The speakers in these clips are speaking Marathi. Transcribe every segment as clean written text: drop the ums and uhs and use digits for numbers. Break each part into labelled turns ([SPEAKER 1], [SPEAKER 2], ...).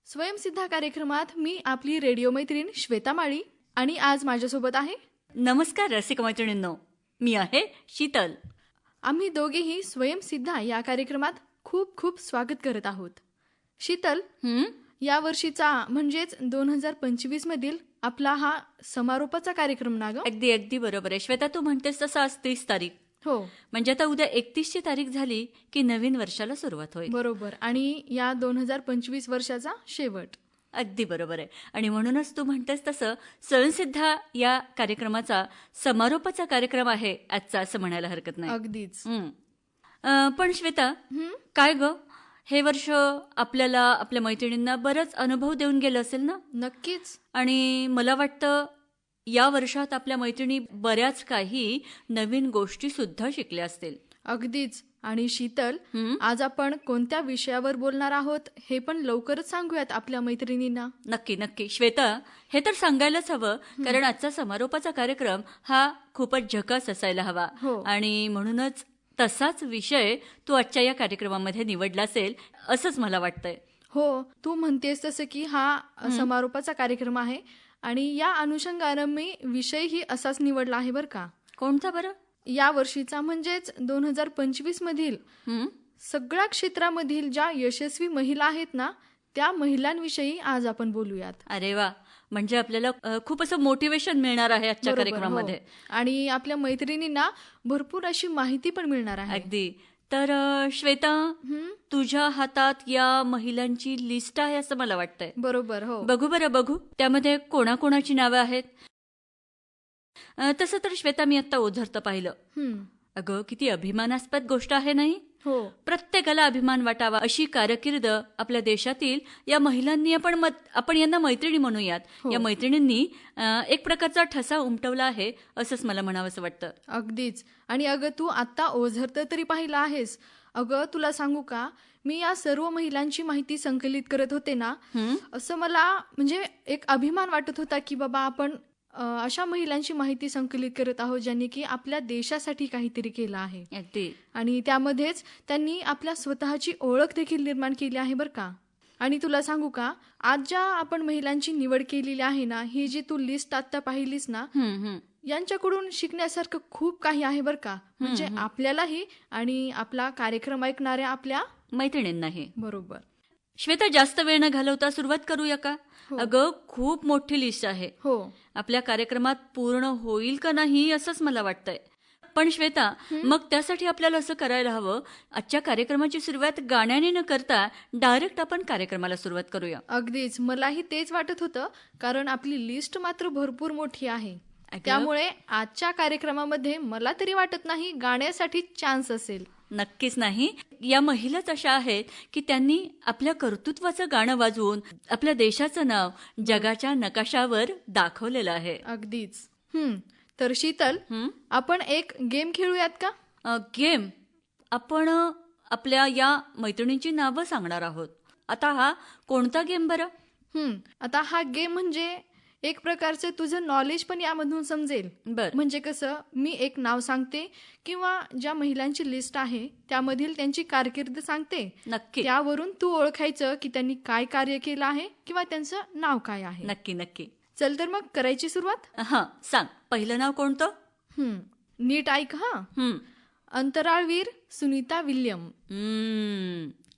[SPEAKER 1] स्वयंसिद्धा कार्यक्रमात मी आपली रेडिओ मैत्रीण श्वेता माळी आणि आज माझ्यासोबत आहे.
[SPEAKER 2] नमस्कार रसिक मैत्रिणींनो, मी आहे शीतल.
[SPEAKER 1] आम्ही दोघेही स्वयंसिद्धा या कार्यक्रमात खूप खूप स्वागत करत आहोत. शीतल, या वर्षीचा म्हणजेच 2025 मधील आपला हा समारोपाचा कार्यक्रम ना ग?
[SPEAKER 2] अगदी अगदी बरोबर आहे श्वेता, तू म्हणतेस तसं आज 30 तारीख.
[SPEAKER 1] हो
[SPEAKER 2] म्हणजे आता उद्या 31ची तारीख झाली की नवीन वर्षाला सुरुवात होईल.
[SPEAKER 1] बरोबर. आणि या 2025 वर्षाचा शेवट.
[SPEAKER 2] अगदी बरोबर आहे. आणि म्हणूनच तू म्हणतेस तसं स्वयंसिद्धा या कार्यक्रमाचा समारोपाचा कार्यक्रम आहे आजचा, असं म्हणायला हरकत नाही.
[SPEAKER 1] अगदीच.
[SPEAKER 2] पण श्वेता, काय ग, हे वर्ष आपल्याला आपल्या मैत्रिणींना बराच अनुभव देऊन गेलं असेल ना?
[SPEAKER 1] नक्कीच.
[SPEAKER 2] आणि मला वाटतं या वर्षात आपल्या मैत्रिणी बऱ्याच काही नवीन गोष्टी सुद्धा शिकल्या असतील.
[SPEAKER 1] अगदीच. आणि शीतल, आज आपण कोणत्या विषयावर बोलणार आहोत हे पण लवकरच सांगूयात आपल्या मैत्रिणींना.
[SPEAKER 2] नक्की नक्की श्वेता, हे तर सांगायलाच हवं, कारण आजचा समारोपाचा कार्यक्रम हा खूपच झकास असायला हवा.
[SPEAKER 1] हो.
[SPEAKER 2] आणि म्हणूनच तसाच विषय तू आजच्या या कार्यक्रमामध्ये निवडला असेल असंच मला वाटतंय.
[SPEAKER 1] हो, तू म्हणतेस तसं की हा समारोपाचा कार्यक्रम आहे आणि या अनुषंगानं मी विषयही असाच निवडला आहे बरं का.
[SPEAKER 2] कोणता बरं?
[SPEAKER 1] या वर्षीचा म्हणजेच 2025 मधील सगळ्या क्षेत्रामधील ज्या यशस्वी महिला आहेत ना, त्या महिलांविषयी आज आपण बोलूयात.
[SPEAKER 2] अरे वा, म्हणजे आपल्याला खूप असं मोटिवेशन मिळणार आहे आजच्या
[SPEAKER 1] बरोबर,
[SPEAKER 2] कार्यक्रमामध्ये.
[SPEAKER 1] हो. आणि आपल्या मैत्रिणींना भरपूर अशी माहिती पण मिळणार आहे.
[SPEAKER 2] अगदी. तर श्वेता, तुझ्या हातात या महिलांची लिस्ट आहे असं मला वाटतंय.
[SPEAKER 1] बरोबर. हो.
[SPEAKER 2] बघू बरं, बघू त्यामध्ये कोणाकोणाची नावं आहेत. तसं तर श्वेता, मी आता ओझरतं पाहिलं. अगं, किती अभिमानास्पद गोष्ट आहे नाही?
[SPEAKER 1] हो.
[SPEAKER 2] प्रत्येकाला अभिमान वाटावा अशी कारकीर्द आपल्या देशातील या महिलांनी आपण यांना मैत्रिणी म्हणूयात. या मैत्रिणींनी एक प्रकारचा ठसा उमटवला आहे असंच मला म्हणावंसं वाटतं.
[SPEAKER 1] अगदीच. आणि अगं, तू आता ओझरतं तरी पाहिलं आहेस. अगं, तुला सांगू का, मी या सर्व महिलांची माहिती संकलित करत होते ना, असं मला म्हणजे एक अभिमान वाटत होता की बाबा आपण अशा महिलांची माहिती संकलित करत आहोत ज्यांनी की आपल्या देशासाठी काहीतरी केलं आहे.
[SPEAKER 2] अगदी.
[SPEAKER 1] आणि त्यामध्येच त्यांनी आपल्या स्वतःची ओळख देखील निर्माण केली आहे बरं का. आणि तुला सांगू का, आज ज्या आपण महिलांची निवड केलेली आहे ना, ही जी तू लिस्ट आता पाहिलीस ना, यांच्याकडून शिकण्यासारखं खूप काही आहे बरं का. म्हणजे आपल्यालाही आणि आपला कार्यक्रम ऐकणाऱ्या आपल्या
[SPEAKER 2] मैत्रिणींनाही.
[SPEAKER 1] बरोबर.
[SPEAKER 2] श्वेता, जास्त वेळ न घालवता सुरुवात करूया का? अगं, खूप मोठी लिस्ट आहे.
[SPEAKER 1] हो.
[SPEAKER 2] आपल्या कार्यक्रमात पूर्ण होईल का नाही असंच मला वाटतंय. पण श्वेता, मग त्यासाठी आपल्याला असं करायला हवं, आजच्या कार्यक्रमाची सुरुवात गाण्याने न करता डायरेक्ट आपण कार्यक्रमाला सुरुवात करूया.
[SPEAKER 1] अगदीच. मलाही तेच वाटत होतं, कारण आपली लिस्ट मात्र भरपूर मोठी आहे. त्यामुळे आजच्या कार्यक्रमामध्ये मला तरी वाटत नाही गाण्यासाठी चान्स असेल.
[SPEAKER 2] नक्कीच नाही. या महिलाच अशा आहेत की त्यांनी आपल्या कर्तृत्वाचं गाणं वाजवून आपल्या देशाचं नाव जगाच्या नकाशावर दाखवलेलं आहे.
[SPEAKER 1] अगदीच. तर शीतल, आपण एक गेम खेळूयात का?
[SPEAKER 2] गेम? आपण आपल्या या मैत्रिणींची नावं सांगणार आहोत. आता हा कोणता गेम बरं?
[SPEAKER 1] आता हा गेम म्हणजे एक प्रकारचं तुझं नॉलेज पण यामधून समजेल. म्हणजे कसं, मी एक नाव सांगते किंवा ज्या महिलांची लिस्ट आहे त्यामधील त्यांची कारकीर्द सांगते.
[SPEAKER 2] नक्की.
[SPEAKER 1] त्यावरून तू ओळखायचं की त्यांनी काय कार्य केलं आहे किंवा त्यांचं नाव काय आहे.
[SPEAKER 2] नक्की नक्की.
[SPEAKER 1] चल तर मग करायची सुरुवात.
[SPEAKER 2] हा, सांग, पहिलं नाव कोणतं?
[SPEAKER 1] नीट ऐक हा. अंतराळवीर सुनीता विल्यम.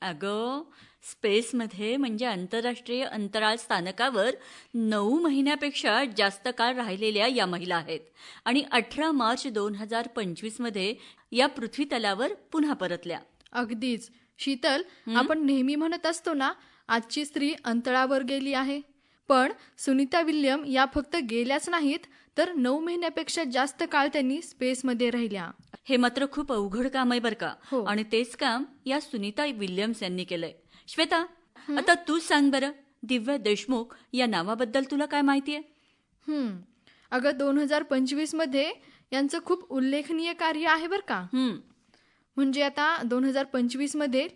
[SPEAKER 2] अगं, स्पेसमध्ये म्हणजे आंतरराष्ट्रीय अंतराळ स्थानकावर 9 महिन्यापेक्षा जास्त काळ राहिलेल्या या महिला आहेत आणि 18 मार्च 2025 मध्ये या पृथ्वी तलावर पुन्हा परतल्या.
[SPEAKER 1] अगदीच. शीतल, आपण नेहमी म्हणत असतो ना, आजची स्त्री अंतराळावर गेली आहे, पण सुनीता विल्यम या फक्त गेल्याच नाहीत, तर 9 महिन्यापेक्षा जास्त काळ त्यांनी स्पेसमध्ये राहिल्या.
[SPEAKER 2] हे मात्र खूप अवघड काम आहे बरं का. आणि तेच काम या सुनीता विल्यम्स यांनी केलंय. श्वेता, आता तूच सांग बरं, दिव्या देशमुख या नावाबद्दल तुला काय माहितीये?
[SPEAKER 1] अगं, 2025 मध्ये यांचं खूप उल्लेखनीय कार्य आहे बरं का. म्हणजे आता 2025 मध्ये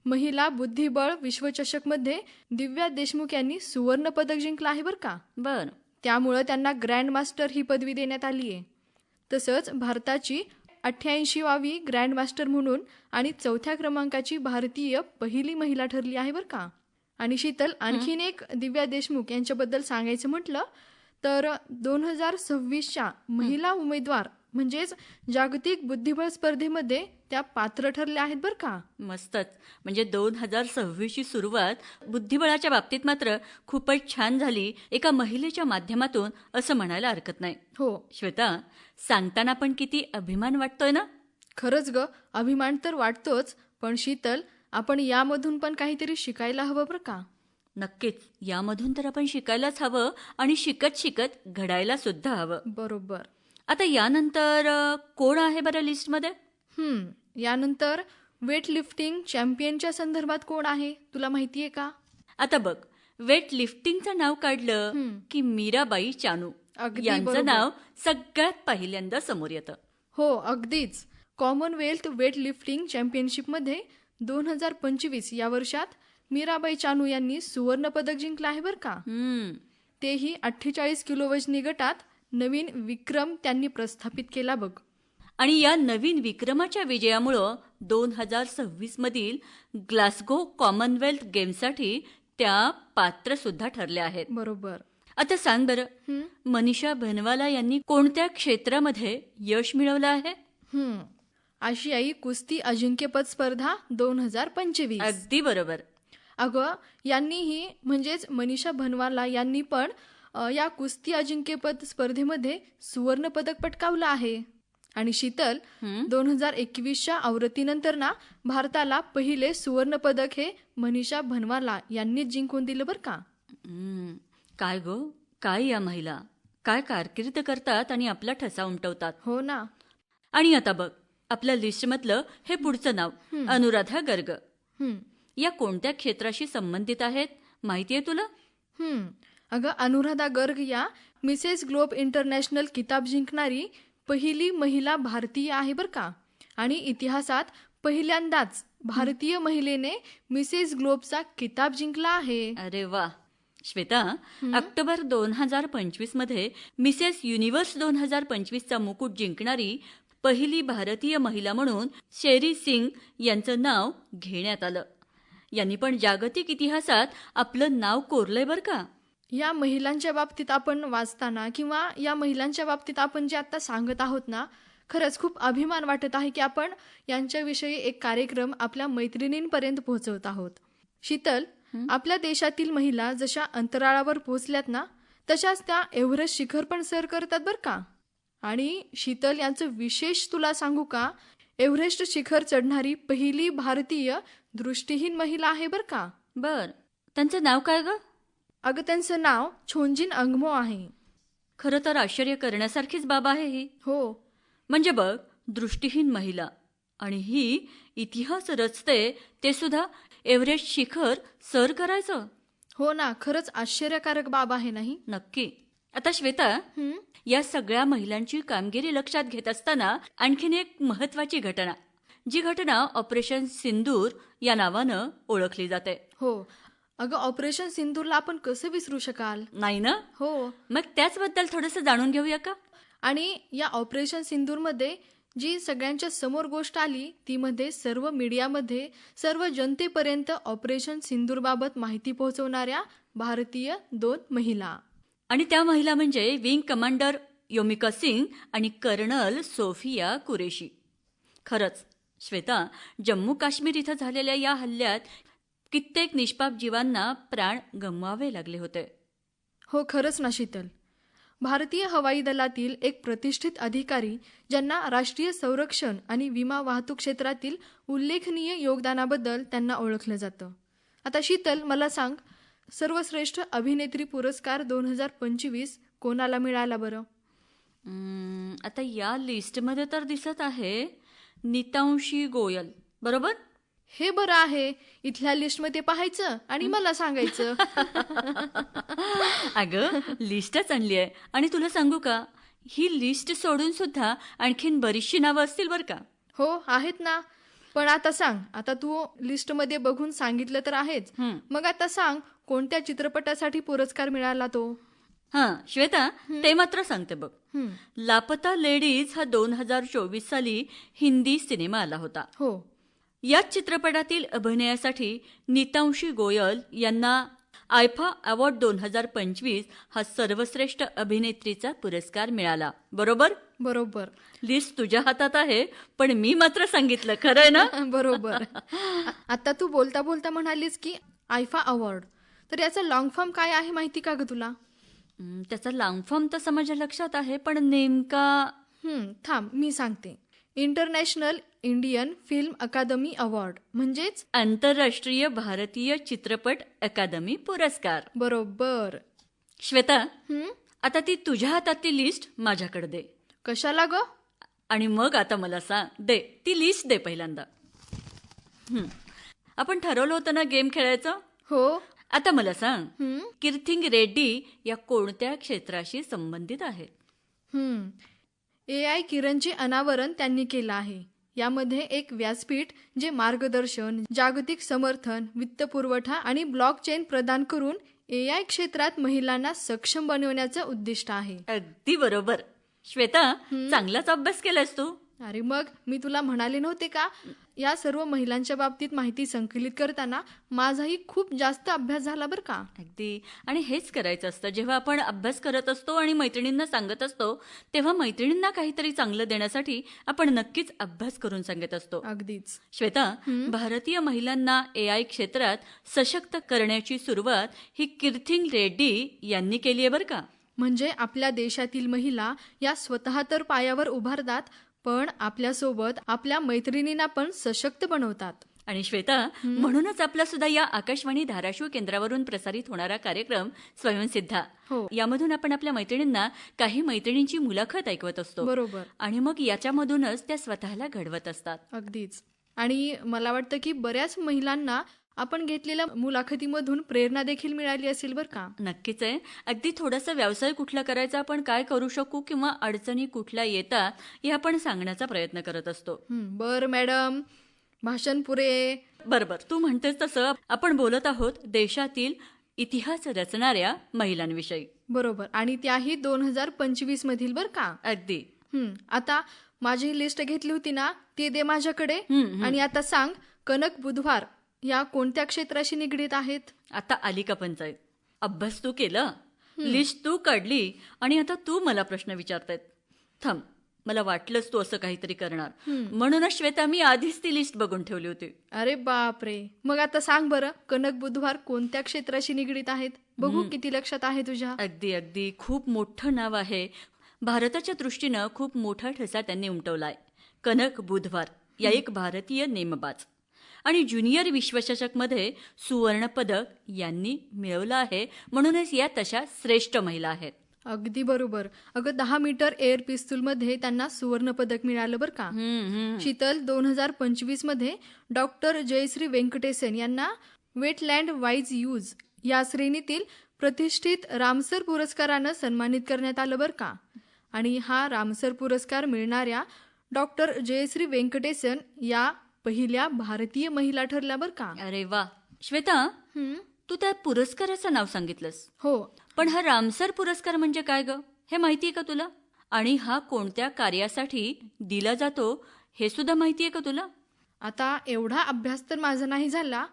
[SPEAKER 1] महिला बुद्धिबळ विश्वचषक मध्ये दिव्या देशमुख यांनी सुवर्ण पदक जिंकलं आहे बरं का. त्यामुळं त्यांना ग्रँड मास्टर ही पदवी देण्यात आली आहे. तसंच भारताची 88वी ग्रँड मास्टर म्हणून आणि 4थ्या क्रमांकाची भारतीय पहिली महिला ठरली आहे बरं का. आणि शीतल, आणखीन एक दिव्या देशमुख यांच्याबद्दल सांगायचं म्हटलं तर 2026च्या महिला उमेदवार म्हणजेच जागतिक बुद्धिबळ स्पर्धेमध्ये त्या पात्र ठरल्या आहेत बरं का.
[SPEAKER 2] मस्तच. म्हणजे 2026ची सुरुवात बुद्धिबळाच्या बाबतीत मात्र खूपच छान झाली एका महिलेच्या माध्यमातून, असं म्हणायला हरकत नाही.
[SPEAKER 1] हो,
[SPEAKER 2] श्वेता, सांगताना पण किती अभिमान वाटतोय ना.
[SPEAKER 1] खरंच ग, अभिमान तर वाटतोच, पण शीतल, आपण यामधून पण काहीतरी शिकायला हवं बरं का.
[SPEAKER 2] नक्कीच, यामधून तर आपण शिकायलाच हवं आणि शिकत शिकत घडायला सुद्धा हवं.
[SPEAKER 1] बरोबर.
[SPEAKER 2] आता यानंतर कोण आहे बरं लिस्टमध्ये?
[SPEAKER 1] यानंतर वेट लिफ्टिंग चॅम्पियनच्या संदर्भात कोण आहे तुला माहितीये का?
[SPEAKER 2] आता बघ, वेट लिफ्टिंगचं नाव काढलं की मीराबाई चानू
[SPEAKER 1] अगदी
[SPEAKER 2] यांचं
[SPEAKER 1] बरोबर.
[SPEAKER 2] नाव सगळ्यात पहिल्यांदा समोर येतं.
[SPEAKER 1] हो, अगदीच. कॉमनवेल्थ वेट लिफ्टिंग चॅम्पियनशिपमध्ये 2025 या वर्षात मीराबाई चानू यांनी सुवर्ण पदक जिंकलं आहे बरं का. तेही 48 किलो वजनी गटात नवीन विक्रम त्यांनी प्रस्थापित केला बघ.
[SPEAKER 2] आणि या नवीन विक्रमाच्या विजयामुळं 2026 मधील ग्लासगो कॉमनवेल्थ गेम्ससाठी त्या पात्र सुद्धा ठरल्या आहेत.
[SPEAKER 1] बरोबर.
[SPEAKER 2] आता सांग बरं, मनीषा भनवाला यांनी कोणत्या क्षेत्रामध्ये यश मिळवलं आहे?
[SPEAKER 1] आशियाई कुस्ती अजिंक्यपद स्पर्धा 2025.
[SPEAKER 2] अगदी बरोबर.
[SPEAKER 1] अगं, यांनीही म्हणजेच मनीषा भनवाला यांनी पण या कुस्ती अजिंक्यपद स्पर्धेमध्ये सुवर्ण पदक पटकावलं आहे. आणि शीतल, 2021च्या आवृत्तीनंतर ना भारताला पहिले सुवर्ण पदक हे मनीषा भनवाला यांनीच जिंकून दिलं बरं का.
[SPEAKER 2] काय गो, काय या महिला, काय कारकीर्द करतात आणि आपला ठसा उमटवतात.
[SPEAKER 1] हो ना.
[SPEAKER 2] आणि आता बघ, आपल्या लिस्टमधलं हे पुढचं नाव अनुराधा गर्ग. या कोणत्या क्षेत्राशी संबंधित आहेत माहितीये तुला?
[SPEAKER 1] अगं, अनुराधा गर्ग या मिसेस ग्लोब इंटरनॅशनल किताब जिंकणारी पहिली महिला भारतीय आहे बरं का. आणि इतिहासात पहिल्यांदाच भारतीय महिलेने मिसेस ग्लोबचा किताब जिंकला आहे.
[SPEAKER 2] अरे वा. श्वेता, ऑक्टोबर 2025 मध्ये मिसेस युनिव्हर्स 2025चा मुकुट जिंकणारी पहिली भारतीय महिला म्हणून शेरी सिंग यांचं नाव घेण्यात आलं. यांनी पण जागतिक इतिहासात आपलं नाव कोरलंय बरं का.
[SPEAKER 1] या महिलांच्या बाबतीत आपण वाचताना किंवा या महिलांच्या बाबतीत आपण जे आता सांगत आहोत ना, खरंच खूप अभिमान वाटत आहे की आपण यांच्याविषयी एक कार्यक्रम आपल्या मैत्रिणींपर्यंत पोहोचवत आहोत. शीतल, आपल्या देशातील महिला जशा अंतराळावर पोहोचल्यात ना, तशाच त्या एव्हरेस्ट शिखर पण सर करतात बरं का. आणि शीतल, यांचं विशेष तुला सांगू का, एव्हरेस्ट शिखर चढणारी पहिली भारतीय दृष्टीहीन महिला आहे बरं का.
[SPEAKER 2] बर, त्यांचं नाव काय ग?
[SPEAKER 1] अगं, त्यांचं नाव छोंजिन अंगमो आहे.
[SPEAKER 2] खरं तर आश्चर्य करण्यासारखीच बाब आहे ही.
[SPEAKER 1] हो,
[SPEAKER 2] म्हणजे बघ, दृष्टीहीन महिला आणि ही इतिहास रचते, ते सुद्धा एव्हरेस्ट शिखर सर करायचं.
[SPEAKER 1] हो ना, खरंच आश्चर्यकारक बाब आहे नाही.
[SPEAKER 2] नक्की. आता श्वेता, या सगळ्या महिलांची कामगिरी लक्षात घेत असताना आणखीन एक महत्वाची घटना, जी घटना ऑपरेशन सिंदूर या नावानं ओळखली जाते.
[SPEAKER 1] हो. अगं, ऑपरेशन सिंदूरला आपण कसं विसरू शकाल?
[SPEAKER 2] नाही ना.
[SPEAKER 1] हो.
[SPEAKER 2] मग त्याचबद्दल थोडंसं जाणून घेऊया का?
[SPEAKER 1] आणि या ऑपरेशन सिंदूरमध्ये जी सगळ्यांच्या समोर गोष्ट आली, ती मध्ये सर्व मीडियामध्ये सर्व जनतेपर्यंत ऑपरेशन सिंदूरबाबत माहिती पोहोचवणाऱ्या भारतीय 2 महिला.
[SPEAKER 2] आणि त्या महिला म्हणजे विंग कमांडर योमिका सिंग आणि कर्नल सोफिया कुरेशी. खरंच श्वेता, जम्मू काश्मीर इथं झालेल्या या हल्ल्यात कित्येक निष्पाप जीवांना प्राण गमवावे लागले होते.
[SPEAKER 1] हो, खरंच ना शीतल. भारतीय हवाई दलातील एक प्रतिष्ठित अधिकारी, ज्यांना राष्ट्रीय संरक्षण आणि विमा वाहतूक क्षेत्रातील उल्लेखनीय योगदानाबद्दल त्यांना ओळखलं जातं. आता शीतल, मला सांग, सर्वश्रेष्ठ अभिनेत्री पुरस्कार 2025 कोणाला मिळाला बरं?
[SPEAKER 2] आता या लिस्टमध्ये तर दिसत आहे नीतांशी गोयल. बरोबर?
[SPEAKER 1] हे बरं आहे. इथल्या लिस्टमध्ये पाहायचं आणि मला सांगायचं.
[SPEAKER 2] अगं, लिस्टच आणली आहे. आणि तुला सांगू का, ही लिस्ट सोडून सुद्धा आणखीन बरीचशी नावं असतील बरं का.
[SPEAKER 1] हो, आहेत ना. पण आता सांग, आता तू लिस्टमध्ये बघून सांगितलं तर आहेच, मग आता सांग, कोणत्या चित्रपटासाठी पुरस्कार मिळाला तो?
[SPEAKER 2] हां श्वेता, ते मात्र सांगते बघ. लापता लेडीज हा 2024 साली हिंदी सिनेमा आला होता.
[SPEAKER 1] हो.
[SPEAKER 2] याच चित्रपटातील अभिनयासाठी नीतांशी गोयल यांना आयफा अवॉर्ड 2025 हा सर्वश्रेष्ठ अभिनेत्रीचा पुरस्कार मिळाला. बरोबर?
[SPEAKER 1] बरोबर.
[SPEAKER 2] लिस्ट तुझ्या हातात आहे, पण मी मात्र सांगितलं, खरंय ना?
[SPEAKER 1] बरोबर. आता तू बोलता बोलता म्हणालीस की आयफा अवॉर्ड, तर याचा लॉंग फॉर्म काय आहे माहिती का ग तुला?
[SPEAKER 2] त्याचा लाँग फॉर्म तसं माझ्या लक्षात आहे, पण नेमका
[SPEAKER 1] थांब मी सांगते. इंटरनॅशनल इंडियन फिल्म अकादमी अवॉर्ड, म्हणजेच
[SPEAKER 2] आंतरराष्ट्रीय भारतीय चित्रपट अकादमी पुरस्कार.
[SPEAKER 1] बरोबर.
[SPEAKER 2] श्वेता, आता ती तुझ्या हातातली लिस्ट माझ्याकडे दे.
[SPEAKER 1] कशाला ग?
[SPEAKER 2] आणि मग आता मला सांग, दे ती लिस्ट दे पहिल्यांदा. आपण ठरवलं होतं ना गेम खेळायचं?
[SPEAKER 1] हो.
[SPEAKER 2] आता मला सांग, कीर्थिंग रेड्डी या कोणत्या क्षेत्राशी संबंधित आहेत?
[SPEAKER 1] AI किरणचे अनावरण त्यांनी केलं आहे. यामध्ये एक व्यासपीठ जे मार्गदर्शन, जागतिक समर्थन, वित्तपुरवठा आणि ब्लॉकचेन प्रदान करून AI क्षेत्रात महिलांना सक्षम बनवण्याचं उद्दिष्ट आहे.
[SPEAKER 2] अगदी बरोबर. श्वेता, चांगलाच अभ्यास केलास तू.
[SPEAKER 1] अरे मग मी तुला म्हणाले नव्हते का, या सर्व महिलांच्या बाबतीत माहिती संकलित करताना माझाही खूप जास्त अभ्यास झाला बरं का.
[SPEAKER 2] अगदी. आणि हेच करायचं असतं. जेव्हा आपण अभ्यास करत असतो आणि मैत्रिणींना सांगत असतो, तेव्हा मैत्रिणींना काहीतरी चांगलं देण्यासाठी आपण नक्कीच अभ्यास करून सांगत असतो.
[SPEAKER 1] अगदीच.
[SPEAKER 2] श्वेता, भारतीय महिलांना AI क्षेत्रात सशक्त करण्याची सुरुवात ही कीर्थिंग रेड्डी यांनी केली आहे बरं का.
[SPEAKER 1] म्हणजे आपल्या देशातील महिला या स्वतः तर पायावर उभारतात, पण आपल्यासोबत आपल्या मैत्रिणींना पण सशक्त बनवतात.
[SPEAKER 2] आणि श्वेता, म्हणूनच आपला सुद्धा या आकाशवाणी धाराशिव केंद्रावरून प्रसारित होणारा कार्यक्रम स्वयंसिद्धा, यामधून आपण आपल्या मैत्रिणींना काही मैत्रिणींची मुलाखत ऐकवत असतो.
[SPEAKER 1] बरोबर.
[SPEAKER 2] आणि मग याच्यामधूनच त्या स्वतःला घडवत असतात.
[SPEAKER 1] अगदीच. आणि मला वाटतं की बऱ्याच महिलांना आपण घेतलेल्या मुलाखतीमधून प्रेरणा देखील मिळाली असेल बरं का.
[SPEAKER 2] नक्कीच आहे. अगदी थोडासा व्यवसाय कुठला करायचा, आपण काय करू शकू किंवा अडचणी कुठल्या येतात हे आपण सांगण्याचा प्रयत्न करत असतो.
[SPEAKER 1] बरं मॅडम, भाषण पुरे.
[SPEAKER 2] बरोबर, तू म्हणतेस तसं आपण बोलत आहोत देशातील इतिहास रचणाऱ्या महिलांविषयी.
[SPEAKER 1] बरोबर. आणि त्याही 2025 मधील बरं का.
[SPEAKER 2] अगदी.
[SPEAKER 1] आता माझी लिस्ट घेतली होती ना, ती दे माझ्याकडे. आणि आता सांग, कनक बुधवार या कोणत्या क्षेत्राशी निगडीत आहेत?
[SPEAKER 2] आता आली का पंचायत? अभ्यास तू केला, लिस्ट तू काढली, आणि आता तू मला प्रश्न विचारतायत. थांब, मला वाटलंच तू असं काहीतरी करणार, म्हणूनच श्वेता मी आधीच ती लिस्ट बघून ठेवली होती.
[SPEAKER 1] अरे बापरे. मग आता सांग बरं, कनक बुधवार कोणत्या क्षेत्राशी निगडीत आहेत? बघू किती लक्षात आहे तुझ्या.
[SPEAKER 2] अगदी अगदी. खूप मोठं नाव आहे. भारताच्या दृष्टीनं खूप मोठा ठसा त्यांनी उमटवलाय. कनक बुधवार या एक भारतीय नेमबाज आणि ज्युनियर विश्वचषकमध्ये सुवर्णपदक यांनी मिळवलं आहे, म्हणूनच या तशा श्रेष्ठ महिला आहेत.
[SPEAKER 1] अगदी बरोबर. अगं 10 मीटर एअर पिस्तूलमध्ये त्यांना सुवर्णपदक मिळालं बरं का. शीतल 2025 मध्ये डॉक्टर जयश्री व्यंकटेसन यांना वेटलँड वाईज यूज या श्रेणीतील प्रतिष्ठित रामसर पुरस्कारानं सन्मानित करण्यात आलं बरं का. आणि हा रामसर पुरस्कार मिळणाऱ्या डॉक्टर जयश्री व्यंकटेसन या पहिल्या भारतीय महिला ठरल्या बरं का.
[SPEAKER 2] अरे वा. श्वेता, तू त्या पुरस्काराचं नाव सांगितलंस.
[SPEAKER 1] हो,
[SPEAKER 2] पण हा रामसर पुरस्कार म्हणजे काय ग, हे माहितीये का तुला? आणि हा कोणत्या कार्यासाठी दिला जातो हे सुद्धा माहितीये का तुला?
[SPEAKER 1] आता एवढा अभ्यास तर माझा नाही झाला.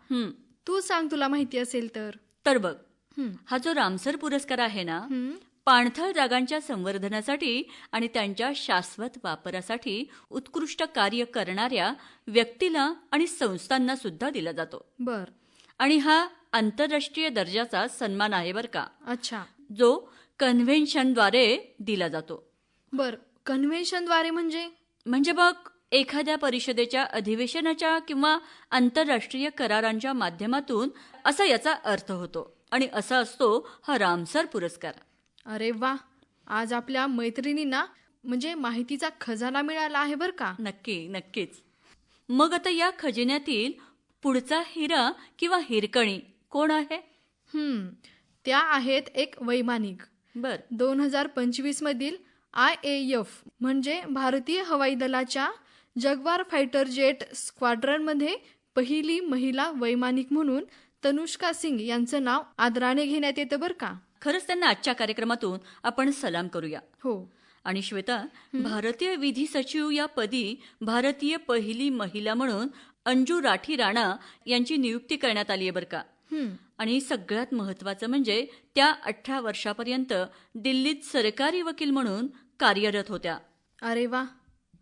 [SPEAKER 1] तू सांग, तुला माहिती असेल तर.
[SPEAKER 2] तर बघ, हा जो रामसर पुरस्कार आहे ना, पाणथळ जागांच्या संवर्धनासाठी आणि त्यांच्या शाश्वत वापरासाठी उत्कृष्ट कार्य करणाऱ्या व्यक्तीला आणि संस्थांना सुद्धा दिला जातो.
[SPEAKER 1] बर.
[SPEAKER 2] आणि हा आंतरराष्ट्रीय दर्जाचा सन्मान आहे बरं का.
[SPEAKER 1] अच्छा.
[SPEAKER 2] जो कन्व्हेन्शनद्वारे दिला जातो.
[SPEAKER 1] बर. कन्व्हेन्शनद्वारे म्हणजे
[SPEAKER 2] बघ, एखाद्या परिषदेच्या अधिवेशनाच्या किंवा आंतरराष्ट्रीय करारांच्या माध्यमातून असा याचा अर्थ होतो. आणि असा असतो हा रामसर पुरस्कार.
[SPEAKER 1] अरे वा. आज आपल्या मैत्रिणींना म्हणजे माहितीचा खजाना मिळाला आहे बरं का.
[SPEAKER 2] नक्कीच. मग आता या खजिन्यातील पुढचा हिरा किंवा हिरकणी कोण आहे?
[SPEAKER 1] त्या आहेत एक वैमानिक.
[SPEAKER 2] बर.
[SPEAKER 1] 2025 मधील IAF म्हणजे भारतीय हवाई दलाच्या जगवार फायटर जेट स्क्वाड्रनमध्ये पहिली महिला वैमानिक म्हणून तनुष्का सिंग यांचं नाव आदराने घेण्यात येतं बरं का.
[SPEAKER 2] खरंच त्यांना आजच्या कार्यक्रमातून आपण सलाम करूया.
[SPEAKER 1] हो.
[SPEAKER 2] आणि श्वेता, भारतीय विधी सचिव या पदी भारतीय पहिली महिला म्हणून अंजू राठी राणा यांची नियुक्ती करण्यात आली आहे बरं का.
[SPEAKER 1] हं,
[SPEAKER 2] आणि सगळ्यात महत्त्वाचं म्हणजे त्या 18 वर्षापर्यंत दिल्लीत सरकारी वकील म्हणून कार्यरत होत्या.
[SPEAKER 1] अरे वा.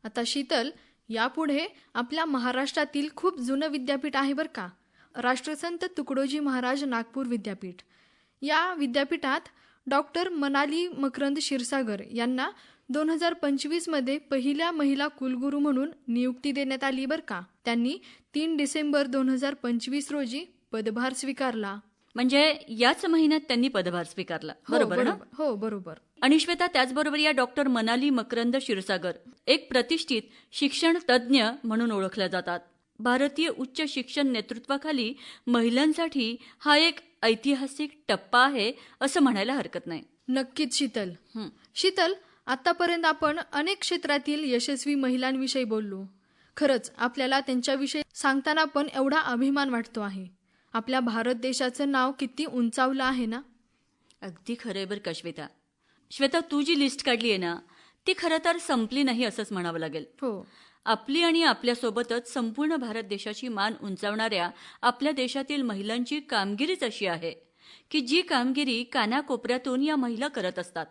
[SPEAKER 1] आता शीतल, यापुढे आपल्या महाराष्ट्रातील खूप जुनं विद्यापीठ आहे बरं का, राष्ट्रसंत तुकडोजी महाराज नागपूर विद्यापीठ. या विद्यापीठात डॉक्टर मनाली मकरंद क्षीरसागर यांना 2025 मध्ये पहिल्या महिला कुलगुरू म्हणून नियुक्ती देण्यात आली बरं का. त्यांनी 3 डिसेंबर 2025 रोजी पदभार स्वीकारला.
[SPEAKER 2] म्हणजे याच महिन्यात त्यांनी पदभार स्वीकारला, बरोबर ना?
[SPEAKER 1] हो, बरोबर.
[SPEAKER 2] आणि श्वेता, त्याचबरोबर या डॉक्टर मनाली मकरंद क्षीरसागर एक प्रतिष्ठित शिक्षण तज्ज्ञ म्हणून ओळखल्या जातात. भारतीय उच्च शिक्षण नेतृत्वाखाली महिलांसाठी हा एक ऐतिहासिक टप्पा आहे असं म्हणायला हरकत नाही.
[SPEAKER 1] नक्कीच शीतल. शीतल, आतापर्यंत आपण अनेक क्षेत्रातील यशस्वी महिलांविषयी बोललो. खरंच आपल्याला त्यांच्याविषयी सांगताना पण एवढा अभिमान वाटतो आहे. आपल्या भारत देशाचं नाव किती उंचावलं आहे ना.
[SPEAKER 2] अगदी खरंय बरं का श्वेता. श्वेता, तू जी लिस्ट काढली आहे ना, ती खरं तर संपली नाही असंच म्हणावं लागेल.
[SPEAKER 1] हो,
[SPEAKER 2] आपली आणि आपल्यासोबतच संपूर्ण भारत देशाची मान उंचावणाऱ्या आपल्या देशातील महिलांची कामगिरीच अशी आहे की जी कामगिरी कानाकोपऱ्यातून या महिला करत असतात.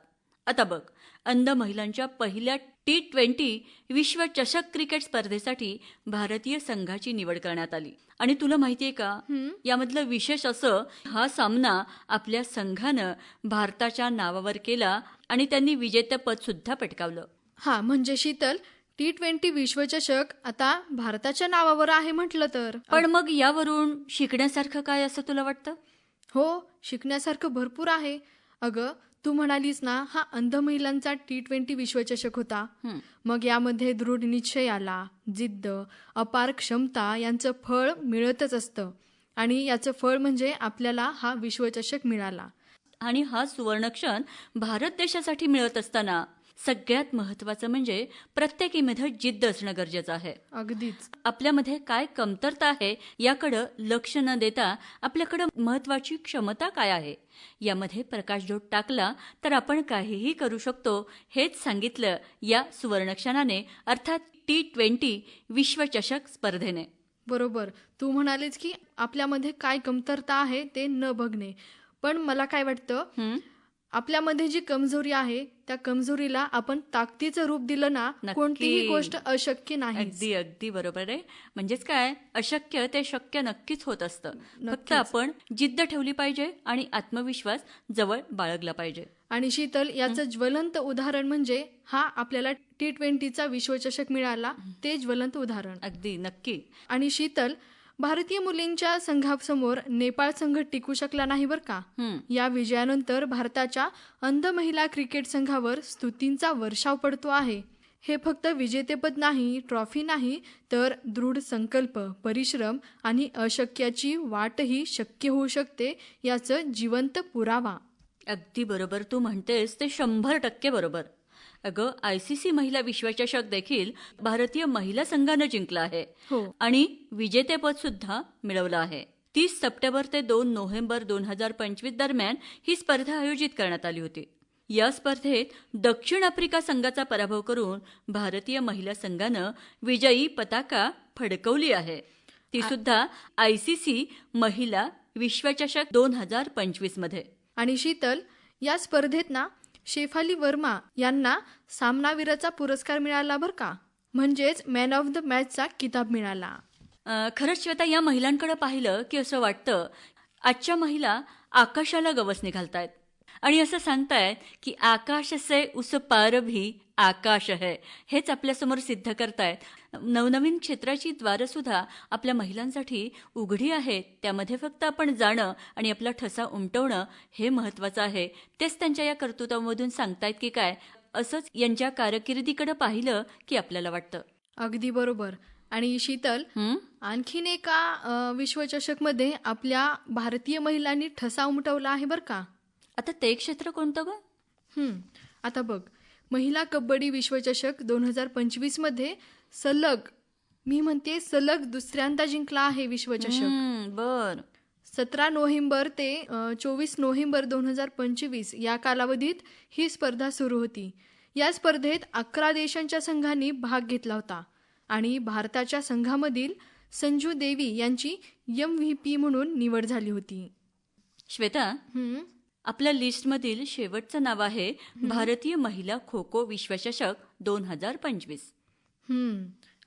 [SPEAKER 2] आता बघ, अंध महिलांच्या पहिल्या T20 विश्वचषक क्रिकेट स्पर्धेसाठी भारतीय संघाची निवड करण्यात आली. आणि तुला माहितीये का, यामधलं विशेष असं, हा सामना आपल्या संघानं भारताच्या नावावर केला आणि त्यांनी विजेतेपद सुद्धा पटकावलं.
[SPEAKER 1] हा, म्हणजे शीतल, T20 विश्वचषक आता भारताच्या नावावर आहे म्हटलं तर.
[SPEAKER 2] पण मग यावरून शिकण्यासारखं काय असं तुला वाटतं?
[SPEAKER 1] हो, शिकण्यासारखं भरपूर आहे. अगं, तू म्हणालीस ना, हा अंध महिलांचा T20 विश्वचषक होता. मग यामध्ये दृढ निश्चय आला, जिद्द, अपार क्षमता यांचं फळ मिळतच असतं. आणि याचं फळ म्हणजे आपल्याला हा विश्वचषक मिळाला.
[SPEAKER 2] आणि हा सुवर्णक्षण भारत देशासाठी मिळत असताना सगळ्यात महत्त्वाचं म्हणजे प्रत्येकीमध्ये जिद्द असणं गरजेचं आहे.
[SPEAKER 1] अगदीच.
[SPEAKER 2] आपल्यामध्ये काय कमतरता आहे याकडं लक्ष न देता आपल्याकडं महत्त्वाची क्षमता काय आहे यामध्ये प्रकाशझोत टाकला तर आपण काहीही करू शकतो, हेच सांगितलं या सुवर्णक्षणाने, अर्थात T20 विश्वचषक स्पर्धेने.
[SPEAKER 1] बरोबर. तू म्हणालीस की आपल्यामध्ये काय कमतरता आहे ते न बघणे. पण मला काय वाटतं, आपल्यामध्ये जी कमजोरी आहे त्या कमजोरीला आपण ताकदीचं रूप दिलं ना, कोणतीही गोष्ट अशक्य नाही.
[SPEAKER 2] अगदी अगदी बरोबर आहे. म्हणजेच काय, अशक्य ते शक्य नक्कीच होत असतं. फक्त आपण जिद्द ठेवली पाहिजे आणि आत्मविश्वास जवळ बाळगला पाहिजे.
[SPEAKER 1] आणि शीतल, याचं ज्वलंत उदाहरण म्हणजे हा आपल्याला T20चा विश्वचषक मिळाला, ते ज्वलंत उदाहरण.
[SPEAKER 2] अगदी नक्की.
[SPEAKER 1] आणि शीतल, भारतीय मुलींच्या संघासमोर नेपाळ संघ टिकू शकला नाही बरं का. या विजयानंतर भारताच्या अंध महिला क्रिकेट संघावर स्तुतींचा वर्षाव पडतो आहे. हे फक्त विजेतेपद नाही, ट्रॉफी नाही, तर दृढ संकल्प, परिश्रम आणि अशक्याची वाटही शक्य होऊ शकते याचं जिवंत पुरावा.
[SPEAKER 2] अगदी बरोबर तू म्हणतेस ते 100% बरोबर. अगं, ICC महिला विश्वचषक देखील भारतीय महिला संघानं जिंकला आहे. आणि विजेतेपद सुद्धा मिळवलं आहे. 30 सप्टेंबर ते 2 नोव्हेंबर 2025 दरम्यान ही स्पर्धा आयोजित करण्यात आली होती. या स्पर्धेत दक्षिण आफ्रिका संघाचा पराभव करून भारतीय महिला संघानं विजयी पताका फडकवली आहे. ती सुद्धा ICC महिला विश्वचषक 2025 मध्ये.
[SPEAKER 1] आणि शीतल, या स्पर्धेत ना शेफाली वर्मा यांना सामनावीराचा पुरस्कार मिळाला बरं का, म्हणजेच मॅन ऑफ द मॅचचा किताब मिळाला.
[SPEAKER 2] खरंच श्वेता, या महिलांकडे पाहिलं की असं वाटतं आजच्या महिला आकाशाला गवसणी घालतायत आणि असं सांगतायत की आकाश से उस पार भी आकाश है. हेच आपल्यासमोर सिद्ध करतायत. नवनवीन क्षेत्राची द्वारं सुद्धा आपल्या महिलांसाठी उघडी आहेत. त्यामध्ये फक्त आपण जाणं आणि आपला ठसा उमटवणं हे महत्त्वाचं आहे. तेच त्यांच्या या कर्तृत्वामधून सांगतायत की काय, असंच यांच्या कारकिर्दीकडे पाहिलं की आपल्याला वाटतं.
[SPEAKER 1] अगदी बरोबर. आणि शीतल, आणखीन एका विश्वचषकमध्ये आपल्या भारतीय महिलांनी ठसा उमटवला आहे बरं का.
[SPEAKER 2] आता ते क्षेत्र कोणतं गं?
[SPEAKER 1] आता बघ, महिला कबड्डी विश्वचषक 2025 मध्ये सलग दुसऱ्यांदा जिंकला आहे विश्वचषक.
[SPEAKER 2] बर.
[SPEAKER 1] 17 नोव्हेंबर ते 24 नोव्हेंबर 2025 या कालावधीत ही स्पर्धा सुरू होती. या स्पर्धेत 11 देशांच्या संघांनी भाग घेतला होता आणि भारताच्या संघामधील संजू देवी यांची MVP म्हणून निवड झाली होती.
[SPEAKER 2] श्वेता, आपल्या लिस्टमधील शेवटचं नाव आहे भारतीय महिला खो खो विश्वचषक 2025.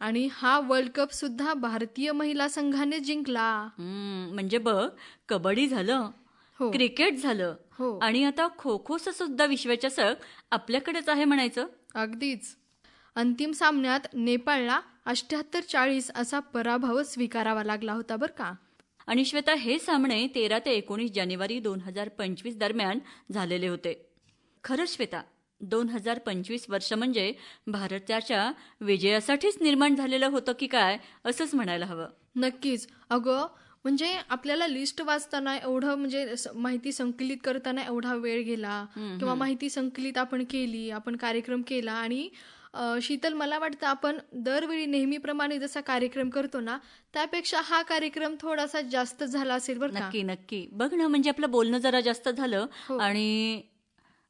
[SPEAKER 1] आणि हा वर्ल्ड कप सुद्धा भारतीय महिला संघाने जिंकला.
[SPEAKER 2] म्हणजे बघ, कबड्डी झालं,
[SPEAKER 1] हो.
[SPEAKER 2] क्रिकेट झालं,
[SPEAKER 1] हो.
[SPEAKER 2] आणि आता खो खोचं सुद्धा विश्वचषक आपल्याकडेच आहे म्हणायचं.
[SPEAKER 1] अगदीच. अंतिम सामन्यात नेपाळला 78-40 असा पराभव स्वीकारावा लागला होता बरं का.
[SPEAKER 2] आणि श्वेता, हे सामने 13 ते 19 जानेवारी 2025 दरम्यान झालेले होते. खरंच श्वेता, 2025 वर्ष म्हणजे भारताच्या विजयासाठीच निर्माण झालेलं होतं की काय, असंच म्हणायला हवं.
[SPEAKER 1] नक्कीच. अगं, म्हणजे आपल्याला लिस्ट वाचताना एवढं म्हणजे माहिती संकलित करताना एवढा वेळ गेला, किंवा माहिती संकलित आपण केली, आपण कार्यक्रम केला. आणि शीतल, मला वाटतं आपण दरवेळी नेहमीप्रमाणे जसा कार्यक्रम करतो ना, त्यापेक्षा हा कार्यक्रम थोडासा जास्त झाला असेल बरं का.
[SPEAKER 2] नक्की नक्की. बघ ना, म्हणजे आपलं बोलणं जरा जास्त झालं.
[SPEAKER 1] हो.
[SPEAKER 2] आणि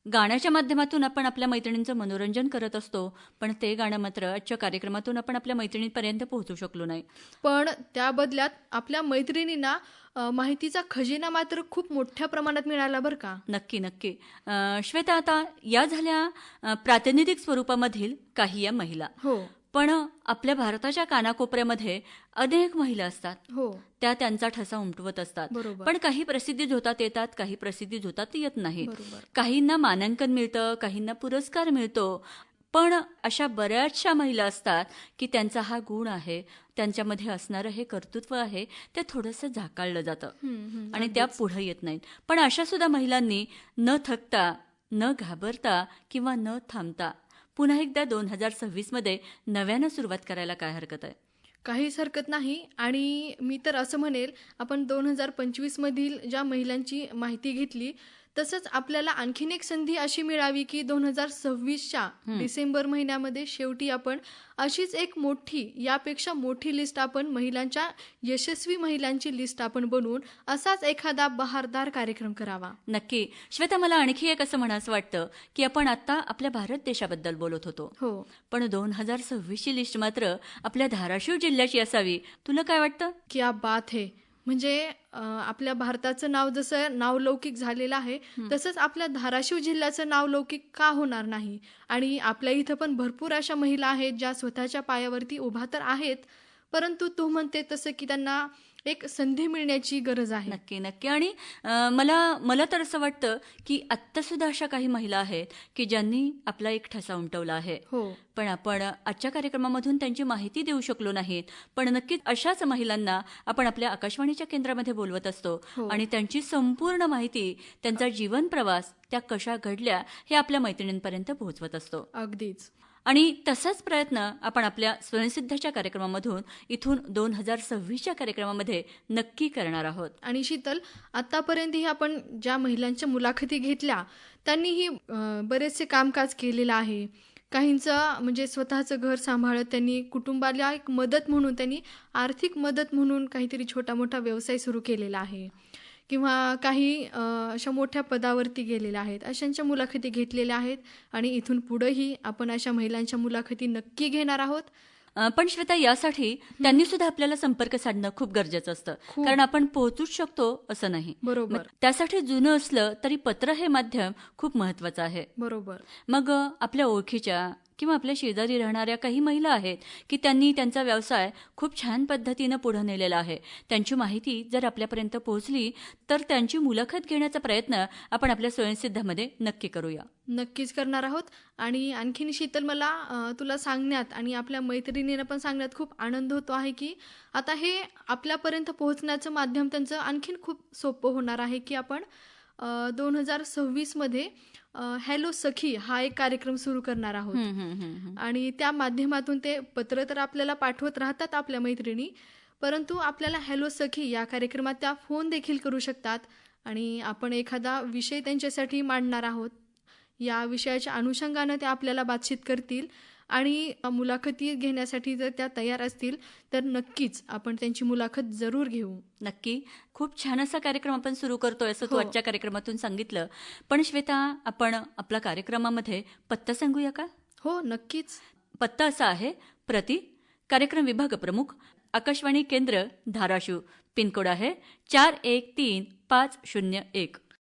[SPEAKER 2] गाण्याच्या माध्यमातून आपण आपल्या मैत्रिणींचं मनोरंजन करत असतो, पण ते गाणं मात्र आजच्या कार्यक्रमातून आपण आपल्या मैत्रिणींपर्यंत पोहोचू शकलो नाही.
[SPEAKER 1] पण त्या बदल्यात आपल्या मैत्रिणींना माहितीचा खजिना मात्र खूप मोठ्या प्रमाणात मिळाला बरं का.
[SPEAKER 2] नक्की नक्की. श्वेता, आता या झाल्या प्रातिनिधिक स्वरूपामधील काही या महिला.
[SPEAKER 1] हो.
[SPEAKER 2] पण आपल्या भारताच्या कानाकोपऱ्यामध्ये अनेक महिला असतात.
[SPEAKER 1] हो.
[SPEAKER 2] त्या त्यांचा ठसा उमटवत असतात.
[SPEAKER 1] बरोबर.
[SPEAKER 2] पण काही प्रसिद्धी झोतात येतात, काही प्रसिद्धी झोतात येत नाही.
[SPEAKER 1] बरोबर.
[SPEAKER 2] काहींना मानांकन मिळतं, काहींना पुरस्कार मिळतो. पण अशा बऱ्याचशा महिला असतात की त्यांचा हा गुण आहे, त्यांच्यामध्ये असणारं हे कर्तृत्व आहे, ते थोडंसं झाकाळलं जातं आणि त्या पुढे येत नाहीत. पण अशा सुद्धा महिलांनी न थकता, न घाबरता किंवा न थांबता पुन्हा एकदा 2026 नव्यानं सुरुवात करायला काय हरकत आहे?
[SPEAKER 1] काहीच हरकत नाही. आणि मी तर असं म्हणेल, आपण 2025 मधील ज्या महिलांची माहिती घेतली, तसंच आपल्याला आणखीन एक संधी अशी मिळावी की 2026च्या डिसेंबर महिन्यामध्ये शेवटी आपण अशीच एक मोठी, यापेक्षा मोठी लिस्ट, आपण महिलांच्या, यशस्वी महिलांची लिस्ट आपण बनवून असाच एखादा बहारदार कार्यक्रम करावा.
[SPEAKER 2] नक्की. श्वेता, मला आणखी एक असं म्हणायचं वाटतं की आपण आता आपल्या भारत देशाबद्दल बोलत होतो,
[SPEAKER 1] हो,
[SPEAKER 2] पण 2026ची लिस्ट मात्र आपल्या धाराशिव जिल्ह्याची असावी. तुला काय वाटतं?
[SPEAKER 1] क्या बात है. म्हणजे आपल्या भारताचं नाव जसं नावलौकिक झालेलं आहे, तसंच आपल्या धाराशिव जिल्ह्याचं नावलौकिक का होणार नाही. आणि आपल्या इथं पण भरपूर अशा महिला आहेत ज्या स्वतःच्या पायावरती उभा तर आहेत, परंतु तू म्हणते तसं की त्यांना एक संधी मिळण्याची गरज आहे.
[SPEAKER 2] नक्की नक्की. आणि मला तर असं वाटतं की आत्ता सुद्धा अशा काही महिला आहेत की ज्यांनी आपला एक ठसा उमटवला आहे.
[SPEAKER 1] हो.
[SPEAKER 2] पण आपण आजच्या कार्यक्रमामधून त्यांची माहिती देऊ शकलो नाहीत. पण नक्कीच अशाच महिलांना आपण आपल्या आकाशवाणीच्या केंद्रामध्ये बोलवत असतो.
[SPEAKER 1] हो.
[SPEAKER 2] आणि त्यांची संपूर्ण माहिती, त्यांचा जीवन प्रवास, त्या कशा घडल्या, हे आपल्या मैत्रिणींपर्यंत पोहोचवत असतो.
[SPEAKER 1] अगदीच.
[SPEAKER 2] आणि तसाच प्रयत्न आपण आपल्या स्वयंसिद्धच्या कार्यक्रमामधून इथून 2026च्या कार्यक्रमामध्ये नक्की करणार आहोत.
[SPEAKER 1] आणि शीतल, आतापर्यंतही आपण ज्या महिलांच्या मुलाखती घेतल्या, त्यांनीही बरेचसे कामकाज केलेलं आहे. काहींचं म्हणजे स्वतःचं घर सांभाळत त्यांनी कुटुंबाला एक मदत म्हणून, त्यांनी आर्थिक मदत म्हणून काहीतरी छोटा मोठा व्यवसाय सुरू केलेला आहे, किंवा काही अशा मोठ्या पदावरती गेलेल्या आहेत. अशांच्या मुलाखती घेतलेल्या आहेत. आणि इथून पुढेही आपण अशा महिलांच्या मुलाखती नक्की घेणार आहोत.
[SPEAKER 2] पण श्वेता, यासाठी त्यांनी सुद्धा आपल्याला संपर्क साधणं खूप गरजेचं असतं, कारण आपण पोहोचूच शकतो असं नाही.
[SPEAKER 1] बरोबर.
[SPEAKER 2] त्यासाठी जुनं असलं तरी पत्र हे माध्यम खूप महत्वाचं आहे.
[SPEAKER 1] बरोबर.
[SPEAKER 2] मग आपल्या ओळखीच्या किंवा आपल्या शेजारी राहणाऱ्या काही महिला आहेत की त्यांनी त्यांचा व्यवसाय खूप छान पद्धतीनं पुढे नेलेला आहे. त्यांची माहिती जर आपल्यापर्यंत पोहोचली तर त्यांची मुलाखत घेण्याचा प्रयत्न आपण आपल्या स्वयंसिद्धामध्ये नक्की करूया.
[SPEAKER 1] नक्कीच करणार आहोत. आणि आणखीन शीतल, मला तुला सांगण्यात आणि आपल्या मैत्रिणींना पण सांगण्यात खूप आनंद होतो आहे की आता हे आपल्यापर्यंत पोहोचण्याचं माध्यम त्यांचं आणखीन खूप सोपं होणार आहे की आपण 2026 हॅलो सखी हा एक कार्यक्रम सुरू करणार आहोत. आणि त्या माध्यमातून ते पत्र तर आपल्याला पाठवत राहतात आपल्या मैत्रिणी, परंतु आपल्याला हॅलो सखी या कार्यक्रमात त्या फोन देखील करू शकतात. आणि आपण एखादा विषय त्यांच्यासाठी मांडणार आहोत. या विषयाच्या अनुषंगानं त्या आपल्याला बातचीत करतील. आणि मुलाखती घेण्यासाठी जर त्या तयार असतील तर नक्कीच आपण त्यांची मुलाखत जरूर घेऊ.
[SPEAKER 2] नक्की. खूप छान असा कार्यक्रम आपण सुरू करतोय असं तू आजच्या कार्यक्रमातून सांगितलं. पण श्वेता, आपण आपल्या कार्यक्रमामध्ये पत्ता सांगूया का?
[SPEAKER 1] हो, नक्कीच.
[SPEAKER 2] पत्ता असा आहे: प्रति कार्यक्रम विभाग प्रमुख, आकाशवाणी केंद्र धाराशिव. पिनकोड आहे 413501.